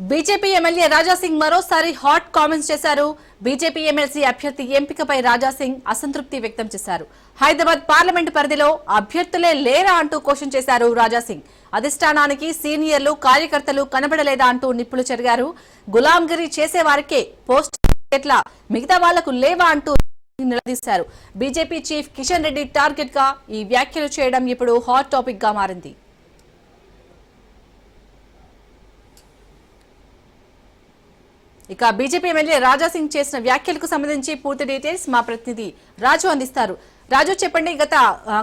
BJP MLA Raja Singh మరోసారి hot comments చేశారు. BJP MLC అభ్యర్థి ఎంపికపై రాజాసింగ్ అసంతృప్తి వ్యక్తం చేశారు. హైదరాబాద్ పార్లమెంట్ పరిధిలో అభ్యర్థులే లేరా అంటూ క్వశ్చన్ చేశారు రాజాసింగ్. అధిష్టానానికి సీనియర్లు కార్యకర్తలు కనబడలేదా అంటూ నిప్పులు చెరిగారు. గులాంగిరి చేసేవారికే పోస్ట్ ఎట్లా మిగతా వాళ్లకు లేవా అంటూ నిలదీశారు. BJP chief Kishan Reddy target గా ఈ వ్యాఖ్యలు చేయడం ఇప్పుడు హాట్ టాపిక్ గా మారింది. ఇక బీజేపీ ఎమ్మెల్యే రాజాసింగ్ చేసిన వ్యాఖ్యలకు సంబంధించి పూర్తి డీటెయిల్స్ మా ప్రతినిధి రాజు అందిస్తారు. రాజు, చెప్పండి, గత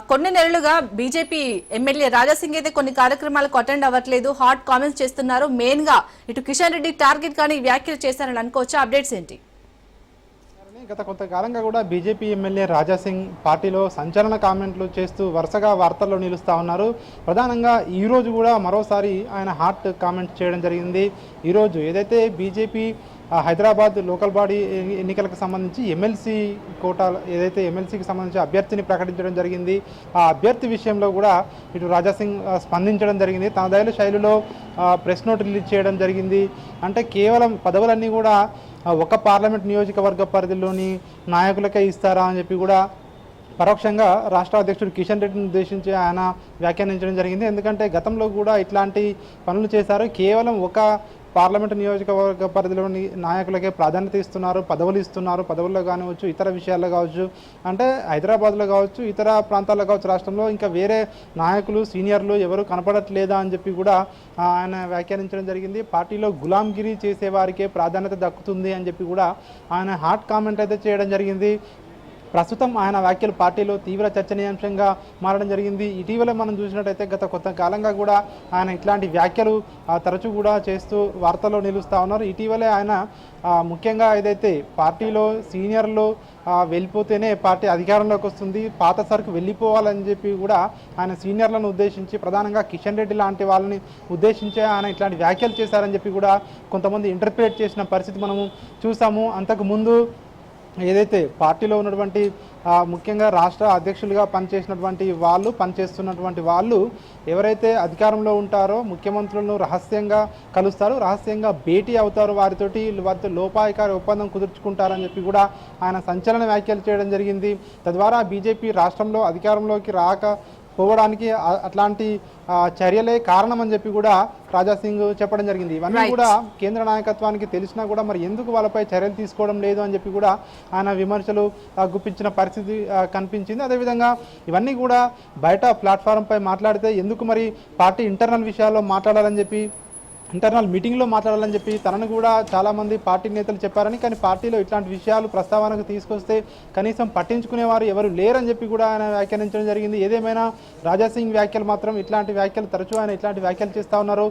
కొన్ని నెలలుగా బీజేపీ ఎమ్మెల్యే రాజాసింగ్ అయితే కొన్ని కార్యక్రమాలకు అటెండ్ అవ్వట్లేదు, హాట్ కామెంట్స్ చేస్తున్నారు. మెయిన్ గా ఇటు కిషన్ రెడ్డి టార్గెట్ కానీ వ్యాఖ్యలు చేశారని అనుకోవచ్చా? అప్డేట్స్ ఏంటి? గత కొంతకాలంగా కూడా బీజేపీ ఎమ్మెల్యే రాజాసింగ్ పార్టీలో సంచలన కామెంట్లు చేస్తూ వరుసగా వార్తల్లో నిలుస్తూ ఉన్నారు. ప్రధానంగా ఈరోజు కూడా మరోసారి ఆయన హాట్ కామెంట్స్ చేయడం జరిగింది. ఈరోజు ఏదైతే బీజేపీ హైదరాబాద్ లోకల్ బాడీ ఎన్నికలకు సంబంధించి ఎమ్మెల్సీ కోటా ఏదైతే ఎమ్మెల్సీకి సంబంధించి అభ్యర్థిని ప్రకటించడం జరిగింది, ఆ అభ్యర్థి విషయంలో కూడా ఇటు రాజాసింగ్ స్పందించడం జరిగింది. తనదైన శైలిలో ప్రెస్ నోట్ రిలీజ్ చేయడం జరిగింది. అంటే కేవలం పదవులన్నీ కూడా ఒక పార్లమెంట్ నియోజకవర్గ పరిధిలోని నాయకులకే ఇస్తారా అని చెప్పి కూడా పరోక్షంగా రాష్ట్ర అధ్యక్షుడు కిషన్ రెడ్డిని ఉద్దేశించి ఆయన వ్యాఖ్యానించడం జరిగింది. ఎందుకంటే గతంలో కూడా ఇట్లాంటి పనులు చేశారు. కేవలం ఒక పార్లమెంటు నియోజకవర్గ పరిధిలోని నాయకులకే ప్రాధాన్యత ఇస్తున్నారు, పదవులు ఇస్తున్నారు. పదవుల్లో కానివచ్చు, ఇతర విషయాల్లో కావచ్చు, అంటే హైదరాబాద్లో కావచ్చు, ఇతర ప్రాంతాల్లో కావచ్చు, రాష్ట్రంలో ఇంకా వేరే నాయకులు సీనియర్లు ఎవరు కనపడట్లేదా అని చెప్పి కూడా ఆయన వ్యాఖ్యానించడం జరిగింది. పార్టీలో గులాంగిరి చేసేవారికే ప్రాధాన్యత దక్కుతుంది అని చెప్పి కూడా ఆయన హాట్ కామెంట్ అయితే చేయడం జరిగింది. ప్రస్తుతం ఆయన వ్యాఖ్యలు పార్టీలో తీవ్ర చర్చనీయాంశంగా మారడం జరిగింది. ఇటీవల మనం చూసినట్టయితే గత కొంతకాలంగా కూడా ఆయన ఇట్లాంటి వ్యాఖ్యలు తరచూ కూడా చేస్తూ వార్తల్లో నిలుస్తూ ఉన్నారు. ఇటీవలే ఆయన ముఖ్యంగా ఏదైతే పార్టీలో సీనియర్లు వెళ్ళిపోతేనే పార్టీ అధికారంలోకి వస్తుంది, పాత సరుకు వెళ్ళిపోవాలని చెప్పి కూడా ఆయన సీనియర్లను ఉద్దేశించి ప్రధానంగా కిషన్ రెడ్డి లాంటి వాళ్ళని ఉద్దేశించి ఆయన ఇట్లాంటి వ్యాఖ్యలు చేశారని చెప్పి కూడా కొంతమంది ఇంటర్ప్రిట్ చేసిన పరిస్థితి మనము చూసాము. అంతకు ముందు ఏదైతే పార్టీలో ఉన్నటువంటి ముఖ్యంగా రాష్ట్ర అధ్యక్షులుగా పనిచేస్తున్నటువంటి వాళ్ళు ఎవరైతే అధికారంలో ఉంటారో ముఖ్యమంత్రులను రహస్యంగా కలుస్తారు, రహస్యంగా భేటీ అవుతారు, వారితో లోపాయకారి ఒప్పందం కుదుర్చుకుంటారని చెప్పి కూడా ఆయన సంచలన వ్యాఖ్యలు చేయడం జరిగింది. తద్వారా బీజేపీ రాష్ట్రంలో అధికారంలోకి పోవడానికి అట్లాంటి చర్యలే కారణం అని చెప్పి కూడా రాజాసింగ్ చెప్పడం జరిగింది. ఇవన్నీ కూడా కేంద్ర నాయకత్వానికి తెలిసినా కూడా మరి ఎందుకు వాళ్ళపై చర్యలు తీసుకోవడం లేదు అని చెప్పి కూడా ఆయన విమర్శలు గుప్పించిన పరిస్థితి కనిపించింది. అదేవిధంగా ఇవన్నీ కూడా బయట ప్లాట్ఫారం పై మాట్లాడితే ఎందుకు మరి పార్టీ ఇంటర్నల్ విషయాల్లో మాట్లాడాలని చెప్పి, ఇంటర్నల్ మీటింగ్లో మాట్లాడాలని చెప్పి తనను కూడా చాలామంది పార్టీ నేతలు చెప్పారని, కానీ పార్టీలో ఇట్లాంటి విషయాలు ప్రస్తావనకు తీసుకొస్తే కనీసం పట్టించుకునేవారు ఎవరు లేరని చెప్పి కూడా ఆయన వ్యాఖ్యానించడం జరిగింది. ఏదేమైనా రాజాసింగ్ వ్యాఖ్యలు మాత్రం ఇట్లాంటి వ్యాఖ్యలు తరచూ ఆయన ఇట్లాంటి వ్యాఖ్యలు చేస్తూ ఉన్నారు.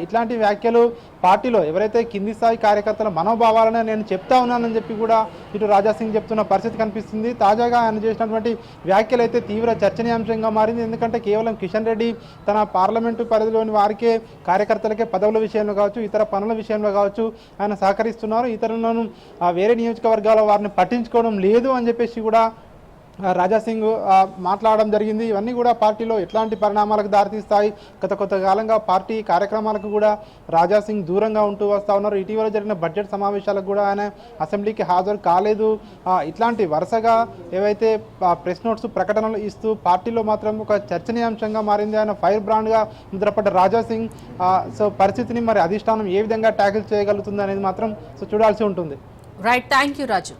ఇట్లాంటి వ్యాఖ్యలు పార్టీలో ఎవరైతే కింది స్థాయి కార్యకర్తల మనోభావాలని నేను చెప్తా ఉన్నానని చెప్పి కూడా ఇటు రాజాసింగ్ చెప్తున్న పరిస్థితి కనిపిస్తుంది. తాజాగా ఆయన చేసినటువంటి వ్యాఖ్యలు అయితే తీవ్ర చర్చనీయాంశంగా మారింది. ఎందుకంటే కేవలం కిషన్ రెడ్డి తన పార్లమెంటు పరిధిలోని వారికే కార్యకర్తలకే పదవుల విషయంలో కావచ్చు, ఇతర పనుల విషయంలో కావచ్చు ఆయన సహకరిస్తున్నారు, ఇతరులను వేరే నియోజకవర్గాల వారిని పట్టించుకోవడం లేదు అని చెప్పేసి కూడా రాజాసింగ్ మాట్లాడడం జరిగింది. ఇవన్నీ కూడా పార్టీలో ఎట్లాంటి పరిణామాలకు దారితీస్తాయి? గత కొంతకాలంగా పార్టీ కార్యక్రమాలకు కూడా రాజాసింగ్ దూరంగా ఉంటూ వస్తూ ఉన్నారు. ఇటీవల జరిగిన బడ్జెట్ సమావేశాలకు కూడా ఆయన అసెంబ్లీకి హాజరు కాలేదు. ఇట్లాంటి వరుసగా ఏవైతే ప్రెస్ నోట్స్ ప్రకటనలు ఇస్తూ పార్టీలో మాత్రం ఒక చర్చనీయాంశంగా మారింది. ఆయన ఫైర్ బ్రాండ్గా ముద్రపడ్డ రాజాసింగ్ సో పరిస్థితిని మరి అధిష్టానం ఏ విధంగా ట్యాకిల్ చేయగలుగుతుంది అనేది మాత్రం సో చూడాల్సి ఉంటుంది. Right, thank you Raju.